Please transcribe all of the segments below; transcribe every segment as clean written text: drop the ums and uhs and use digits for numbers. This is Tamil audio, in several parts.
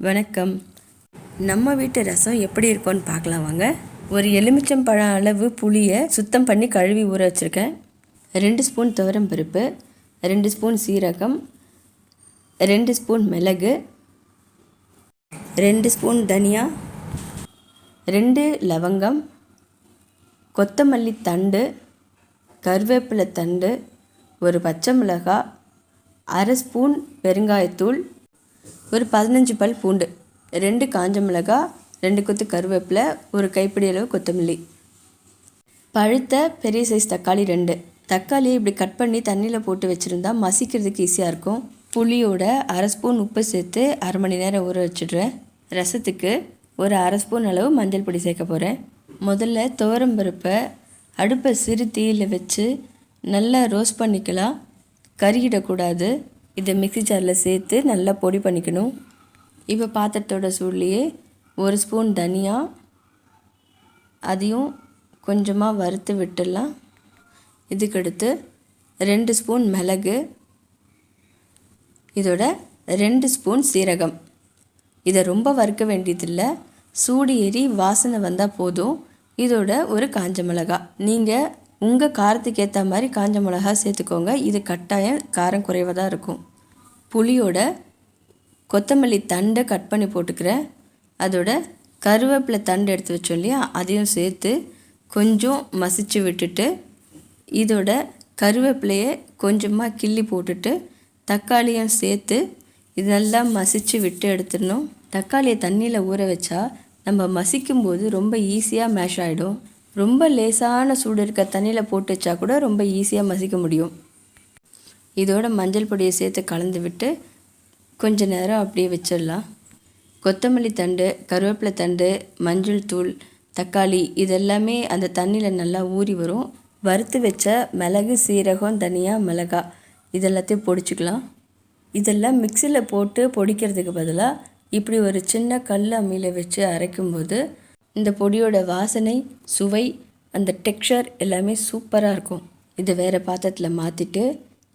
வணக்கம். நம்ம வீட்டு ரசம் எப்படி இருக்கும்னு பார்க்கலாம் வாங்க. ஒரு எலுமிச்சம்பழம் அளவு புளியை சுத்தம் பண்ணி கழுவி ஊற வச்சுருக்கேன். 2 ஸ்பூன் துவரம் பருப்பு, 2 ஸ்பூன் சீரகம், 2 ஸ்பூன் மிளகு, 2 ஸ்பூன் தனியா, 2 லவங்கம், கொத்தமல்லி தண்டு, கருவேப்பிலை தண்டு, ஒரு பச்சை மிளகாய், 1/2 ஸ்பூன் பெருங்காயத்தூள், ஒரு 15 பல் பூண்டு, 2 காஞ்ச மிளகாய், 2 கொத்து கருவேப்பிலை, ஒரு கைப்பிடி அளவு கொத்தமல்லி, பழுத்த பெரிய சைஸ் தக்காளி 2. தக்காளியை இப்படி கட் பண்ணி தண்ணியில் போட்டு வச்சுருந்தா மசிக்கிறதுக்கு ஈஸியாக இருக்கும். புளியோட 1/2 ஸ்பூன் உப்பு சேர்த்து 1/2 மணி நேரம் ஊற வச்சுடுறேன். ரசத்துக்கு ஒரு 1/2 ஸ்பூன் அளவு மஞ்சள் பொடி சேர்க்க போகிறேன். முதல்ல துவரம் பருப்பை அடுப்பை சிறு தீயில் வச்சு நல்லா ரோஸ்ட் பண்ணிக்கலாம். கருகிடக்கூடாது. இதை மிக்ஸி ஜாரில் சேர்த்து நல்லா பொடி பண்ணிக்கணும். இப்போ பாத்திரத்தோட சூட்லேயே 1 ஸ்பூன் தனியா, அதையும் கொஞ்சமாக வறுத்து விட்டுடலாம். இதுக்கடுத்து 2 ஸ்பூன் மிளகு, இதோட 2 ஸ்பூன் சீரகம். இதை ரொம்ப வறுக்க வேண்டியதில்லை, சூடு ஏறி வாசனை வந்தால் போதும். இதோட ஒரு காஞ்ச மிளகாய். நீங்கள் உங்கள் காரத்துக்கு ஏற்ற மாதிரி காஞ்ச மிளகா சேர்த்துக்கோங்க. இது கட்டாயம் காரம் குறைவாக தான் இருக்கும். புளியோட கொத்தமல்லி தண்டை கட் பண்ணி போட்டுக்கிறேன். அதோட கருவேப்பிலை தண்டு எடுத்து வச்சோம் இல்லையா, அதையும் சேர்த்து கொஞ்சம் மசிச்சு விட்டுட்டு இதோட கருவேப்பிலையை கொஞ்சமாக கிள்ளி போட்டுட்டு தக்காளியும் சேர்த்து இது நல்லா மசிச்சு விட்டு எடுத்துடணும். தக்காளியை தண்ணியில் ஊற வச்சா நம்ம மசிக்கும்போது ரொம்ப ஈஸியாக மேஷ் ஆகிடும். ரொம்ப லேசான சூடு இருக்க தண்ணியில் போட்டு வச்சா கூட ரொம்ப ஈஸியாக மசிக்க முடியும். இதோட மஞ்சள் பொடியை சேர்த்து கலந்து விட்டு கொஞ்ச நேரம் அப்படியே வச்சிடலாம். கொத்தமல்லி தண்டு, கருவேப்பிலை தண்டு, மஞ்சள் தூள், தக்காளி இதெல்லாமே அந்த தண்ணியில் நல்லா ஊறி வரும். வறுத்து வச்ச மிளகு, சீரகம், தனியா, மிளகாய் இதெல்லாத்தையும் பொடிச்சிக்கலாம். இதெல்லாம் மிக்சியில் போட்டு பொடிக்கிறதுக்கு பதிலாக இப்படி ஒரு சின்ன கல் அம்மியில் வச்சு அரைக்கும்போது இந்த பொடியோட வாசனை, சுவை, அந்த டெக்ஸ்சர் எல்லாமே சூப்பராக இருக்கும். இதை வேறு பாத்திரத்தில் மாற்றிட்டு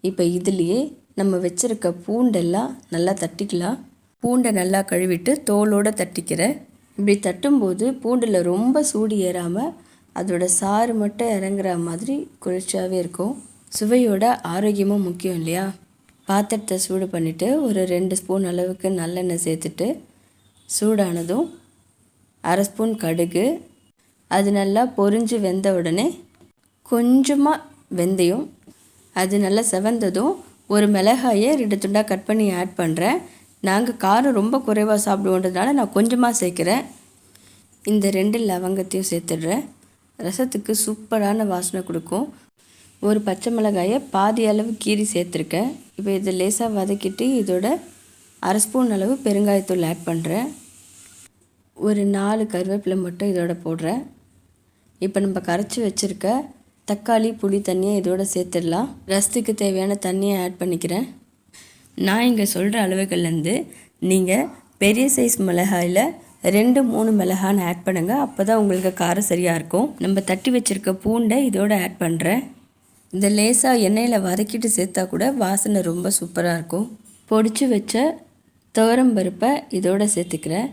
இப்போ இதுலேயே நம்ம வச்சுருக்க பூண்டெல்லாம் நல்லா தட்டிக்கலாம். பூண்டை நல்லா கழுவிட்டு தோலோடு தட்டிக்கிறேன். இப்படி தட்டும்போது பூண்டில் ரொம்ப சூடு ஏறாமல் அதோட சாறு மட்டும் இறங்குற மாதிரி குளிர்ச்சியாகவே இருக்கும். சுவையோட ஆரோக்கியமும் முக்கியம் இல்லையா? பாத்திரத்தை சூடு பண்ணிவிட்டு ஒரு 2 ஸ்பூன் அளவுக்கு நல்லெண்ணெய் சேர்த்துட்டு சூடானதும் 1/2 ஸ்பூன் கடுகு, அது நல்லா பொரிஞ்சு வெந்த உடனே கொஞ்சமாக வெந்தயம், அது நல்லா செவந்ததும் ஒரு மிளகாயை 2 துண்டாக கட் பண்ணி ஆட் பண்ணுறேன். நாங்கள் காரம் ரொம்ப குறைவாக சாப்பிடுவோன்றதுனால நான் கொஞ்சமாக சேர்க்குறேன். இந்த 2 லவங்கத்தையும் சேர்த்துடுறேன். ரசத்துக்கு சூப்பரான வாசனை கொடுக்கும். ஒரு பச்சை மிளகாயை பாதி அளவு கீறி சேர்த்துருக்கேன். இப்போ இதை லேசாக வதக்கிட்டு இதோட 1/2 ஸ்பூன் அளவு பெருங்காயத்தூள் ஆட் பண்ணுறேன். ஒரு 4 கருவேப்பிலை மட்டும் இதோட போடுறேன். இப்போ நம்ம கரைச்சி வச்சுருக்க தக்காளி, புளி தண்ணியை இதோட சேர்த்துடலாம். ரசத்துக்கு தேவையான தண்ணியை ஆட் பண்ணிக்கிறேன். நான் இங்கே சொல்கிற அளவுகள்லேருந்து நீங்கள் பெரிய சைஸ் மிளகாயில் 2-3 மிளகான்னு ஆட் பண்ணுங்கள். அப்போ தான் உங்களுக்கு காரம் சரியாக இருக்கும். நம்ம தட்டி வச்சுருக்க பூண்டை இதோட ஆட் பண்ணுறேன். இந்த லேசாக எண்ணெயில் வதக்கிட்டு சேர்த்தா கூட வாசனை ரொம்ப சூப்பராக இருக்கும். பொடிச்சு வச்ச துவரம் பருப்பை இதோட சேர்த்துக்கிறேன்.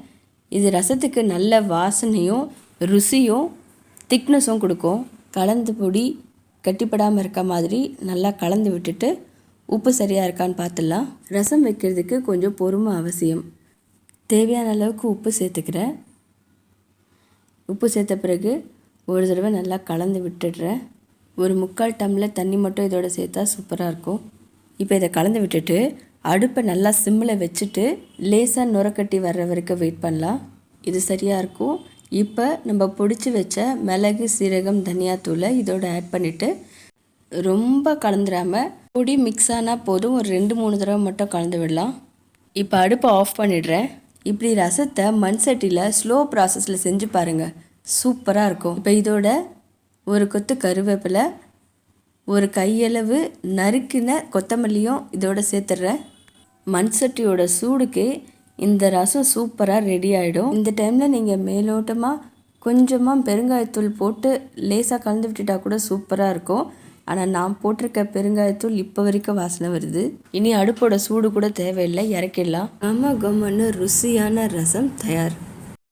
இது ரசத்துக்கு நல்ல வாசனையும் ருசியும் திக்னஸும் கொடுக்கும். கலந்து பொடி கட்டிப்படாமல் இருக்க மாதிரி நல்லா கலந்து விட்டுட்டு உப்பு சரியாக இருக்கான்னு பார்த்துடலாம். ரசம் வைக்கிறதுக்கு கொஞ்சம் பொறுமை அவசியம். தேவையான அளவுக்கு உப்பு சேர்த்துக்கிறேன். உப்பு சேர்த்த பிறகு ஒரு தடவை நல்லா கலந்து விட்டுடுறேன். ஒரு 3/4 டம்ளர் தண்ணி மட்டும் இதோட சேர்த்தா சூப்பராக இருக்கும். இப்போ இதை கலந்து விட்டுட்டு அடுப்பை நல்லா சிம்மில் வச்சுட்டு லேசாக நுரக்கட்டி வர்ற வரைக்கும் வெயிட் பண்ணலாம். இது சரியாக இருக்கும். இப்போ நம்ம பொடிச்சு வச்ச மிளகு, சீரகம், தனியாத்தூளை இதோட ஆட் பண்ணிவிட்டு ரொம்ப கலந்துடாமல் பொடி மிக்ஸ் ஆனால் போதும், ஒரு 2-3 தடவை மட்டும் கலந்து விடலாம். இப்போ அடுப்பை ஆஃப் பண்ணிடுறேன். இப்படி ரசத்தை மண் சட்டியில் ஸ்லோ ப்ராசஸில் செஞ்சு பாருங்கள், சூப்பராக இருக்கும். இப்போ இதோட ஒரு கொத்து கருவேப்பிலை, ஒரு கையளவு நறுக்கின கொத்தமல்லியும் இதோட சேர்த்துடுறேன். மண் சட்டியோட சூடுக்கு இந்த ரசம் சூப்பராக ரெடி ஆகிடும். இந்த டைமில் நீங்கள் மேலோட்டமாக கொஞ்சமாக பெருங்காயத்தூள் போட்டு லேசாக கலந்து விட்டுட்டா கூட சூப்பராக இருக்கும். ஆனால் நான் போட்டிருக்க பெருங்காயத்தூள் இப்போ வரைக்கும் வாசனை வருது. இனி அடுப்போட சூடு கூட தேவையில்லை, இறக்கிடலாம். கமகமன்னு ருசியான ரசம் தயார்.